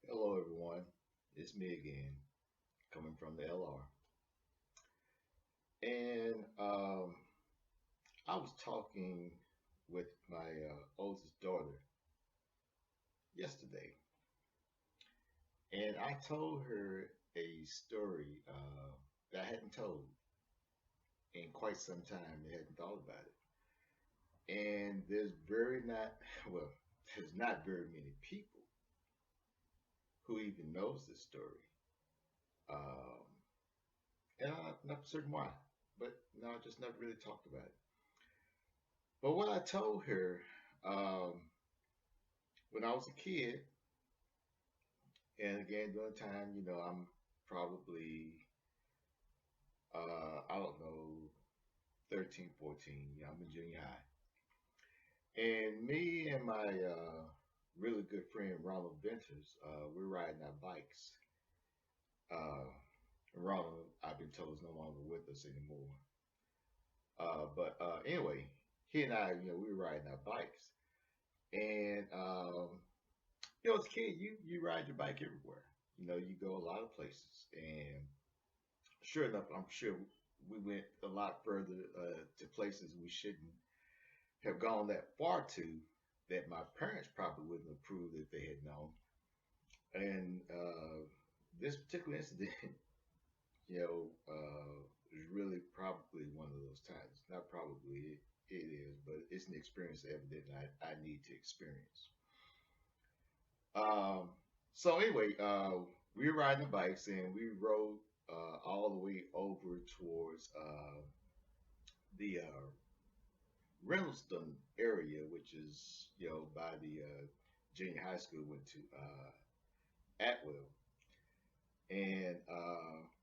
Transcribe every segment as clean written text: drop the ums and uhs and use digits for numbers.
Hello, everyone. It's me again, coming from the LR. And I was talking with my oldest daughter yesterday, and I told her a story that I hadn't told in quite some time. I hadn't thought about it. And well, there's not very many people who even knows this story. Um, and I'm not certain why, but no, I just never really talked about it. But what I told her um, when I was a kid, and again during the time, I'm probably, I don't know, 13, 14. I'm in junior high. And me and my really good friend, Ronald Venters, we're riding our bikes. Uh, Ronald, I've been told, is no longer with us anymore. But anyway, he and I, we were riding our bikes. And as a kid, you ride your bike everywhere. You go a lot of places, and sure enough, I'm sure we went a lot further to places we shouldn't have gone that far to, that my parents probably wouldn't have approved if they had known. And this particular incident, is really probably one of those times. Not probably, it is, but it's an experience evidently I need to experience. Um, so anyway, we were riding the bikes and we rode all the way over towards the Reynoldston area, which is by the junior high school. Went to Atwell, and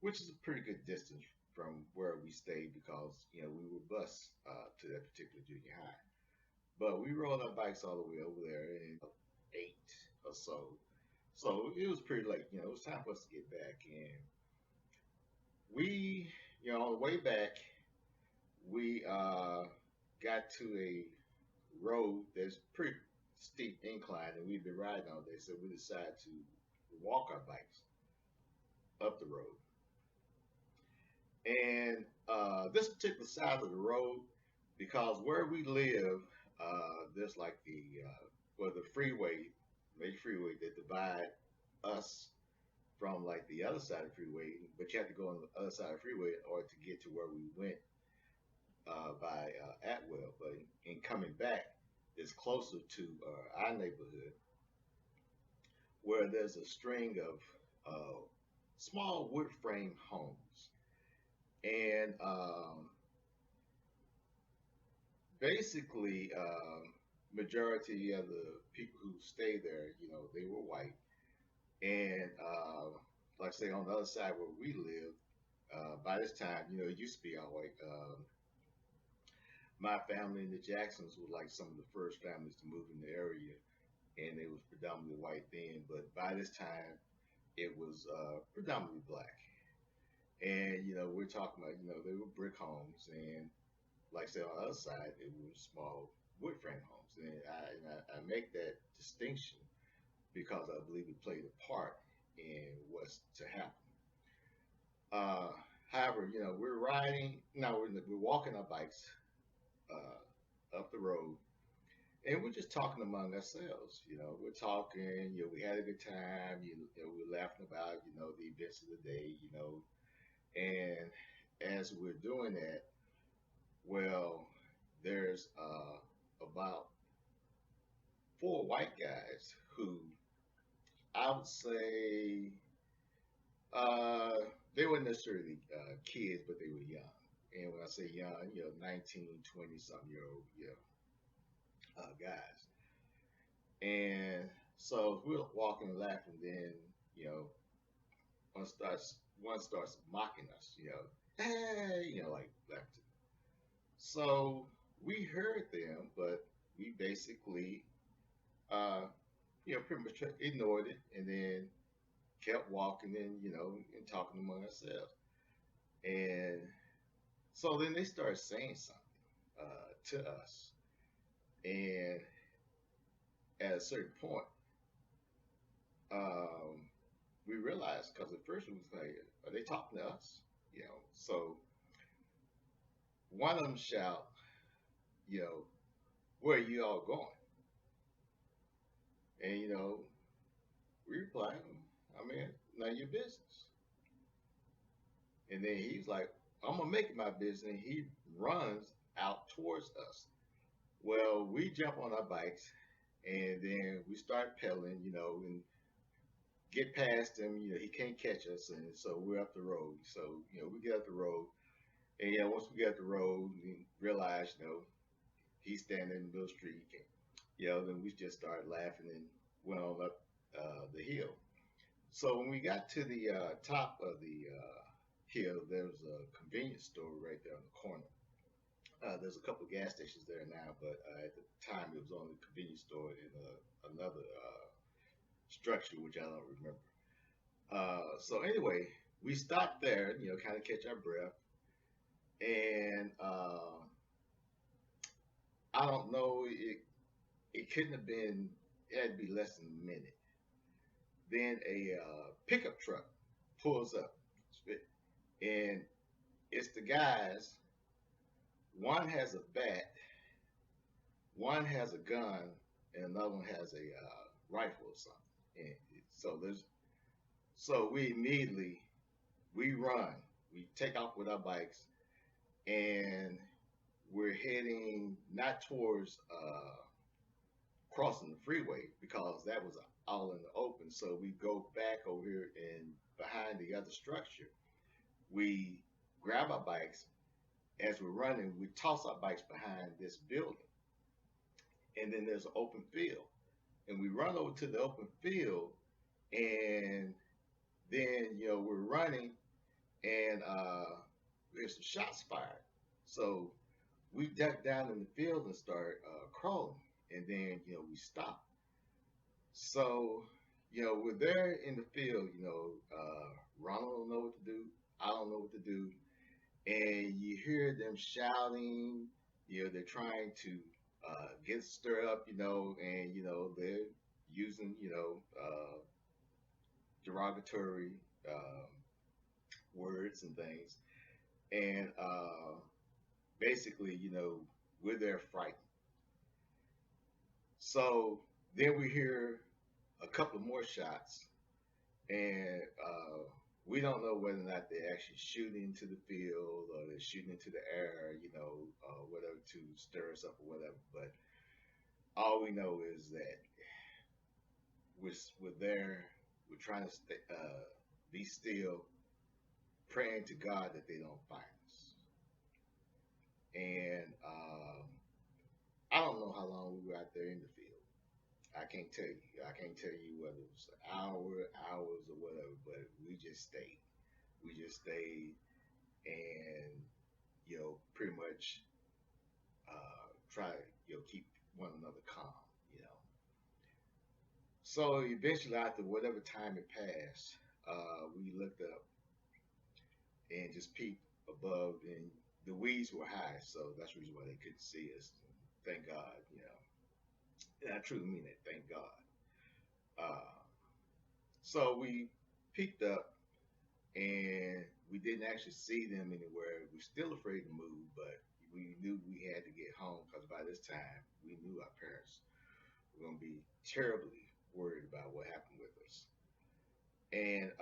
which is a pretty good distance from where we stayed because we were bused to that particular junior high. But we rode our bikes all the way over there in 8 or so. So it was pretty late. It was time for us to get back. And we, on the way back, we got to a road that's pretty steep incline, and we've been riding all day. So we decided to walk our bikes up the road. And this particular side of the road, because where we live, there's like the freeway, major freeway that divide us from like the other side of the freeway, but you have to go on the other side of the freeway in order to get to where we went by Atwell. But in coming back, it's closer to our neighborhood where there's a string of small wood frame homes. And basically, majority of the people who stay there, they were white. And like I say, on the other side where we live, by this time, it used to be all white. My family and the Jacksons were like some of the first families to move in the area, and it was predominantly white then. But by this time, it was predominantly black. And we're talking about they were brick homes, and like I said, on the other side, it were small wood frame homes. And I make that distinction because I believe it played a part in what's to happen. Uh, However, we're riding, no, we're walking our bikes up the road, and we're just talking among ourselves. We're talking. We had a good time. We're laughing about the events of the day. And as we're doing that, well, there's about four white guys who I would say they weren't necessarily kids, but they were young. And when I say young, 19, 20 something year old, guys. And so we're walking and laughing. Then, you know, one starts mocking us, hey, like laughing. So we heard them, but we basically, uh, pretty much ignored it and then kept walking and talking among ourselves. And so then they started saying something to us. And at a certain point, um, we realized, because at first we was like, are they talking to us? You know, so one of them shout, you know, where are you all going? And we reply, I mean, none of your business. And then he's like, I'm gonna make it my business. And he runs out towards us. Well, we jump on our bikes and then we start pedaling, and get past him. He can't catch us, and so we're up the road. So we get up the road, and once we get up the road, we realize he's standing in the middle of the street. He can't, then we just started laughing and went on up the hill. So when we got to the top of the hill, there was a convenience store right there on the corner. There's a couple of gas stations there now, but at the time it was only a convenience store and another structure, which I don't remember. So anyway, we stopped there, kind of catch our breath, and I don't know, it couldn't have been, it had to be less than a minute. Then a pickup truck pulls up, and it's the guys. One has a bat, one has a gun, and another one has a rifle or something. And so we immediately we run, we take off with our bikes, and we're heading not towards crossing the freeway because that was all in the open. So we go back over here and behind the other structure. We grab our bikes. As we're running, we toss our bikes behind this building. And then there's an open field. And we run over to the open field, and then, we're running, and there's some shots fired. So we duck down in the field and start crawling. And then, we stop. So, we're there in the field, Ronald don't know what to do. I don't know what to do. And you hear them shouting, they're trying to get stirred up, and, they're using, derogatory words and things. And basically, we're there frightened. So then we hear a couple more shots, and we don't know whether or not they're actually shooting into the field or they're shooting into the air, whatever to stir us up or whatever. But all we know is that we're there, we're trying to be still, praying to God that they don't find us. And I don't know how long we were out there in the field. I can't tell you. I can't tell you whether it was an hour, hours, or whatever, but we just stayed. We just stayed and, pretty much try to, keep one another calm, So eventually, after whatever time it passed, we looked up and just peeped above, and the weeds were high, so that's the reason why they couldn't see us. Thank God. And I truly mean that. Thank God. Uh, so we peeked up and we didn't actually see them anywhere. We're still afraid to move, but we knew we had to get home because by this time we knew our parents were going to be terribly worried about what happened with us. And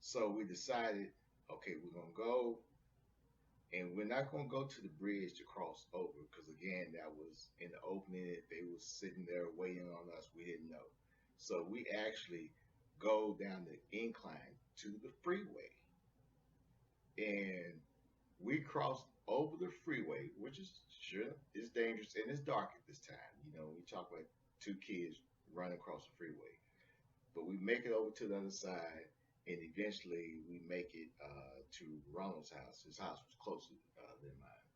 so we decided, okay, we're going to go, and we're not going to go to the bridge to cross over because, again, that was in the opening. If they was sitting there waiting on us, we didn't know. So we actually go down the incline to the freeway, and we crossed over the freeway, which is sure is dangerous and it's dark at this time. We talk about two kids running across the freeway, but we make it over to the other side, and eventually we make it to Ronald's house. His house was closer than mine.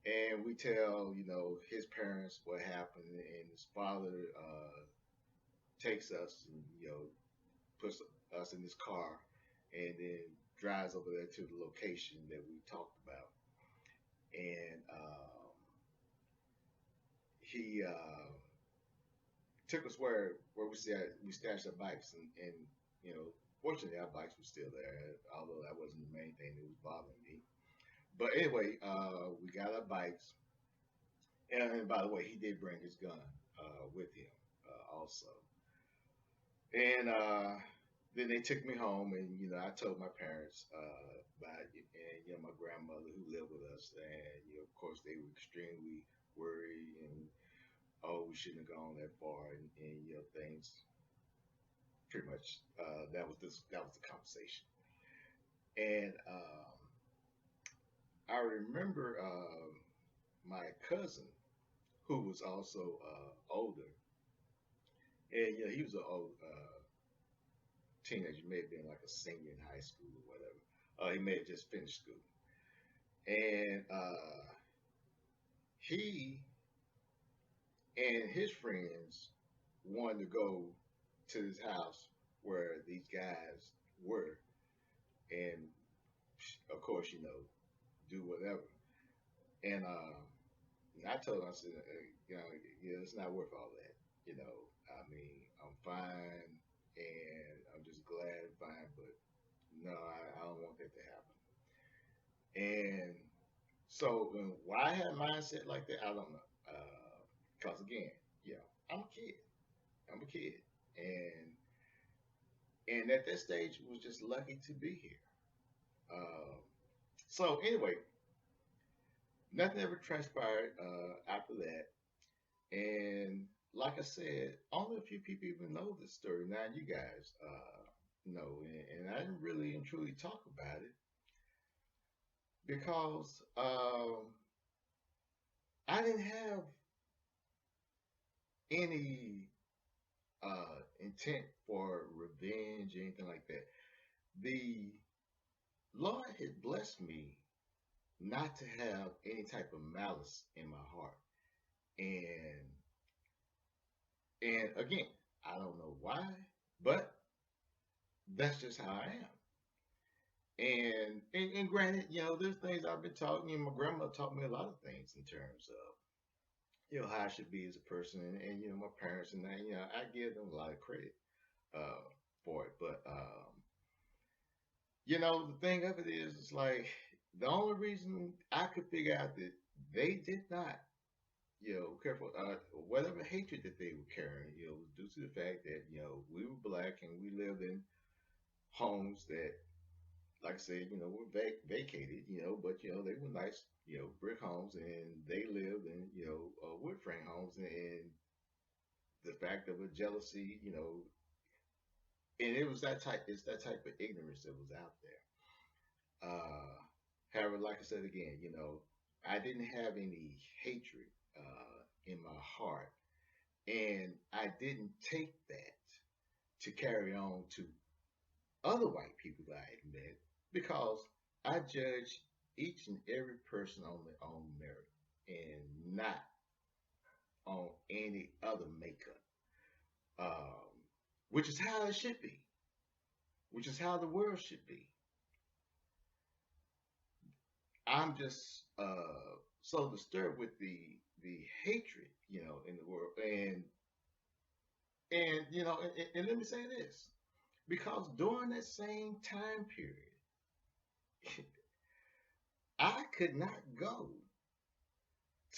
And we tell, his parents what happened, and his father takes us and, puts us in his car and then drives over there to the location that we talked about. And he took us where we said we stashed our bikes, and fortunately our bikes were still there, although that wasn't the main thing that was bothering me. But anyway, we got our bikes, and by the way, he did bring his gun with him also. And then they took me home, and I told my parents about it, and my grandmother who lived with us, and of course they were extremely worried, and oh, we shouldn't have gone that far, and things. Pretty much, that was the conversation, and I remember my cousin who was also older, and he was an old teenager, may have been like a senior in high school or whatever. He may have just finished school, and he and his friends wanted to go to this house where these guys were, and of course, do whatever. And I told him, I said, it's not worth all that. I mean, I'm fine, and I'm just glad I'm fine, but no, I don't want that to happen. And so why I had a mindset like that, I don't know. Because again, I'm a kid. I'm a kid, and at that stage, was just lucky to be here. Um, so anyway, nothing ever transpired after that, and like I said, only a few people even know this story. Now you guys know, and I didn't really and truly talk about it because I didn't have any intent for revenge or anything like that. The Lord had blessed me not to have any type of malice in my heart, and again, I don't know why, but that's just how I am. And granted, there's things I've been taught. My grandma taught me a lot of things in terms of how I should be as a person, and my parents, and that I give them a lot of credit uh, for it. But the thing of it is, it's like the only reason I could figure out that they did not, care for whatever hatred that they were carrying, was due to the fact that we were black and we lived in homes that, like I said, were vacated, but they were nice, brick homes, and they lived in wood frame homes, and the fact of a jealousy, and it's that type of ignorance that was out there. However, like I said again, I didn't have any hatred in my heart, and I didn't take that to carry on to other white people that I had met because I judge each and every person on their own merit and not on any other makeup, um, which is how it should be, which is how the world should be. I'm just so disturbed with the hatred, in the world, and and let me say this, because during that same time period, I could not go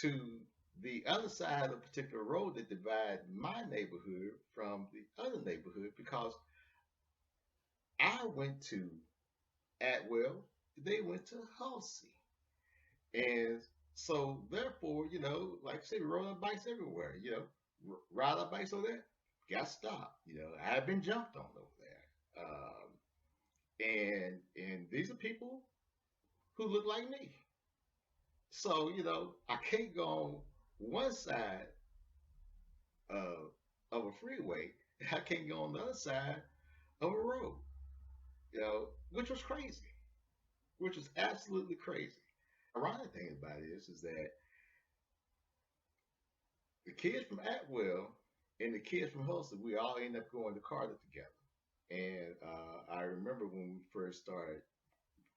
to the other side of a particular road that divide my neighborhood from the other neighborhood because I went to Atwell, they went to Halsey. And so therefore, like I said, we rode our bikes everywhere, ride our bikes over there, got stopped, I had been jumped on over there. And these are people who look like me. So, I can't go on one side of a freeway. I can't go on the other side of a road, which was crazy, which was absolutely crazy. Ironic thing about it is that the kids from Atwell and the kids from Hulsey, we all ended up going to Carter together. And I remember when we first started,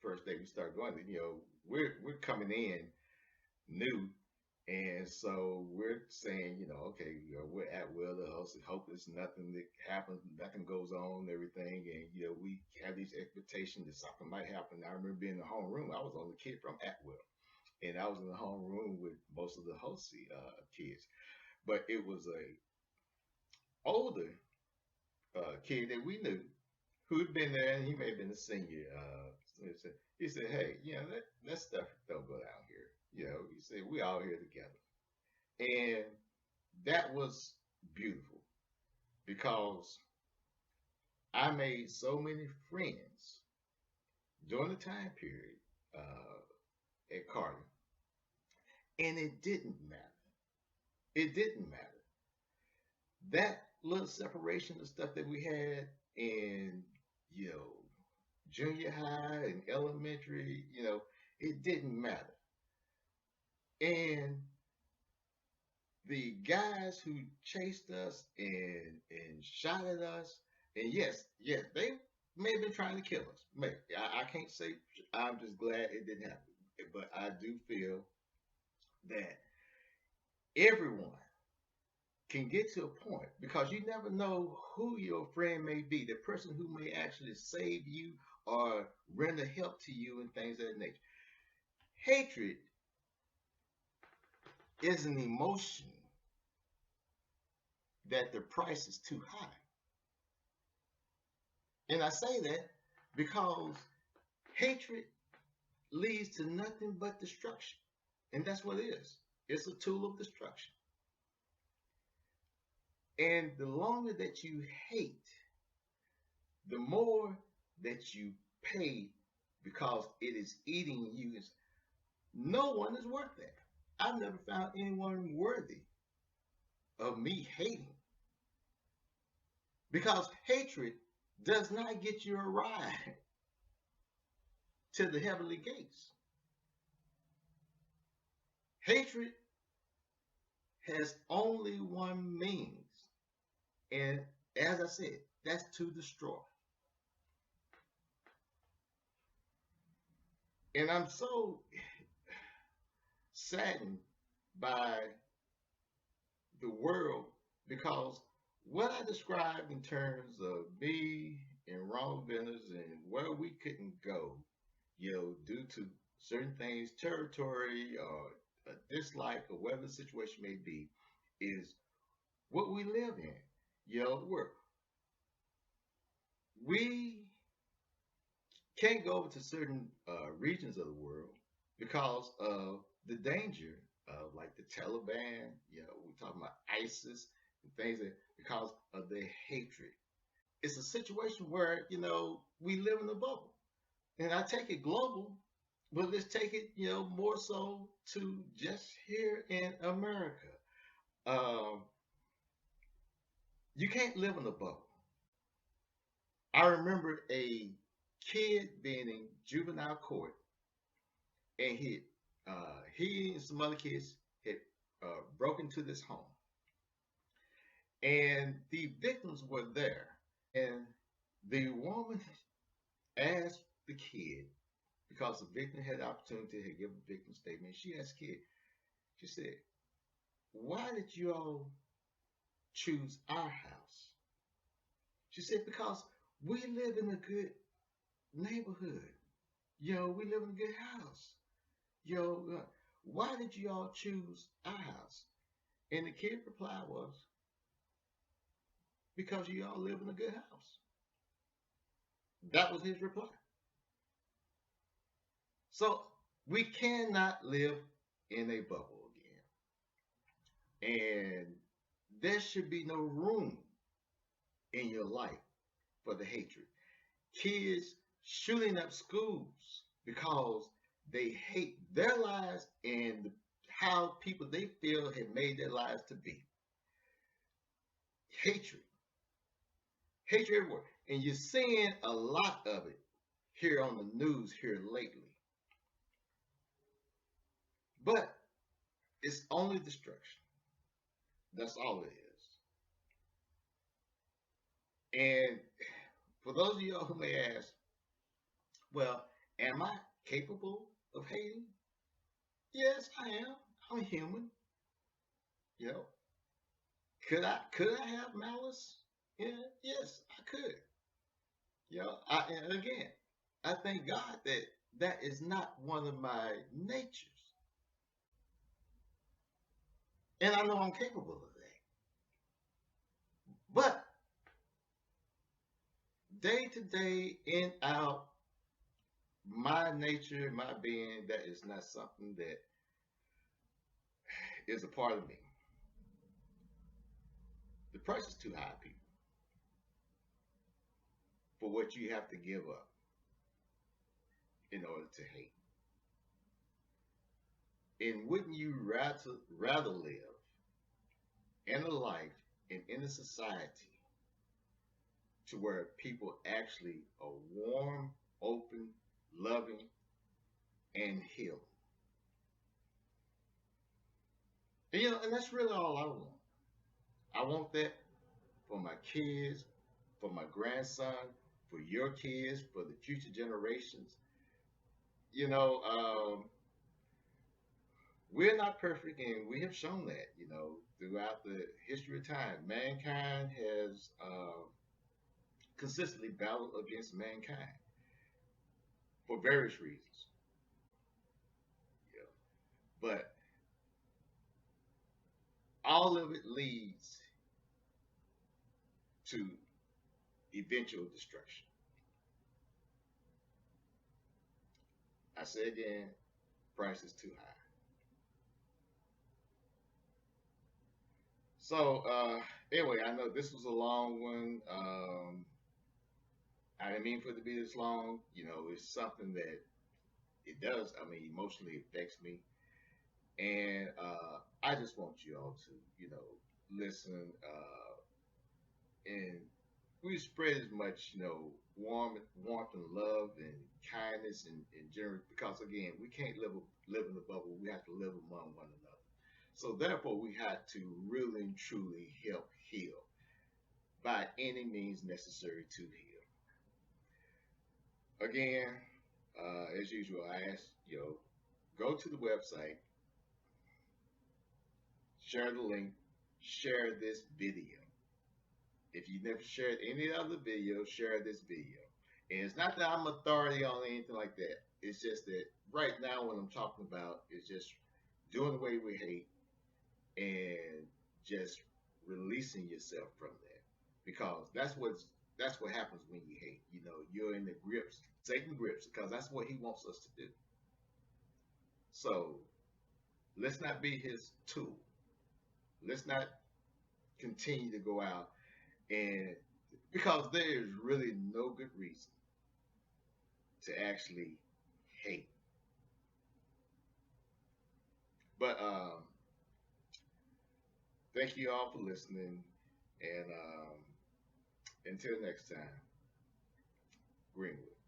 first day we started going, we're coming in new, And so we're saying, okay, we're at will to hope there's nothing that happens, nothing goes on, everything. And, we have these expectations that something might happen. I remember being in the homeroom. I was the only kid from Atwell, and I was in the homeroom with most of the Hosey kids. But it was a older kid that we knew who'd been there, and he may have been a senior. So he said, hey, that stuff don't go down here. He said, we all here together. And that was beautiful because I made so many friends during the time period at Carter, and it didn't matter. It didn't matter. That little separation of stuff that we had in, you know, junior high and elementary, it didn't matter. And the guys who chased us and shot at us, and yes, they may have been trying to kill us. Maybe I can't say. I'm just glad it didn't happen. But I do feel that everyone can get to a point because you never know who your friend may be, the person who may actually save you or render help to you and things of that nature. Hatred is an emotion that the price is too high. And I say that because hatred leads to nothing but destruction. And that's what it is. It's a tool of destruction. And the longer that you hate, the more that you pay because it is eating you. No one is worth that. I've never found anyone worthy of me hating because hatred does not get you a ride to the heavenly gates. Hatred has only one means, and as I said, that's to destroy. And I'm so saddened by the world because what I described in terms of me and Ronald Venters and where we couldn't go, due to certain things, territory or a dislike or whatever the situation may be, is what we live in. We can't go over to certain regions of the world because of the danger of like the Taliban. We're talking about ISIS and things that because of their hatred. It's a situation where we live in a bubble, and I take it global, but let's take it more so to just here in America. Um, you can't live in a bubble. I remember a kid being in juvenile court, and he and some other kids had broken into this home, and the victims were there, and the woman asked the kid because the victim had the opportunity to give a victim statement. She asked the kid, she said, "Why did you all choose our house?" She said, "Because we live in a good neighborhood. We live in a good house. Why did you all choose our house?" And the kid reply was, "Because you all live in a good house." That was his reply. So we cannot live in a bubble again. And there should be no room in your life for the hatred. Kids shooting up schools because they hate their lives and how people they feel have made their lives to be. Hatred. Hatred everywhere. And you're seeing a lot of it here on the news here lately. But it's only destruction. That's all it is. And for those of y'all who may ask, well, am I capable of hating? Yes, I am. I'm human. You know, could I have malice? Yeah, yes, I could. And again, I thank God that that is not one of my natures, and I know I'm capable of that. But day to day, in out, my nature, my being, that is not something that is a part of me. The price is too high, people, for what you have to give up in order to hate. And wouldn't you rather live in a life and in a society to where people actually are warm, open, loving, and healing? And that's really all I want. I want that for my kids, for my grandson, for your kids, for the future generations. You know, we're not perfect, and we have shown that. Throughout the history of time, mankind has consistently battled against mankind for various reasons. You but all of it leads to eventual destruction. I say again, price is too high. So anyway, I know this was a long one. I didn't mean for it to be this long. It's something that it does. I mean, emotionally affects me, and I just want you all to, listen, and we spread as much, warmth and love and kindness and generous. Because again, we can't live in the bubble. We have to live among one another. So therefore, we have to really and truly help heal by any means necessary to heal. Again, as usual, I ask go to the website, share the link, share this video. If you never shared any other video, share this video. And it's not that I'm authority on anything like that. It's just that right now what I'm talking about is just doing away with hate and just releasing yourself from that. Because that's what happens when you hate. You're in the grips, Satan grips, because that's what he wants us to do. So let's not be his tool. Let's not continue to go out and because there is really no good reason to actually hate. But thank you all for listening, and until next time, Greenwood.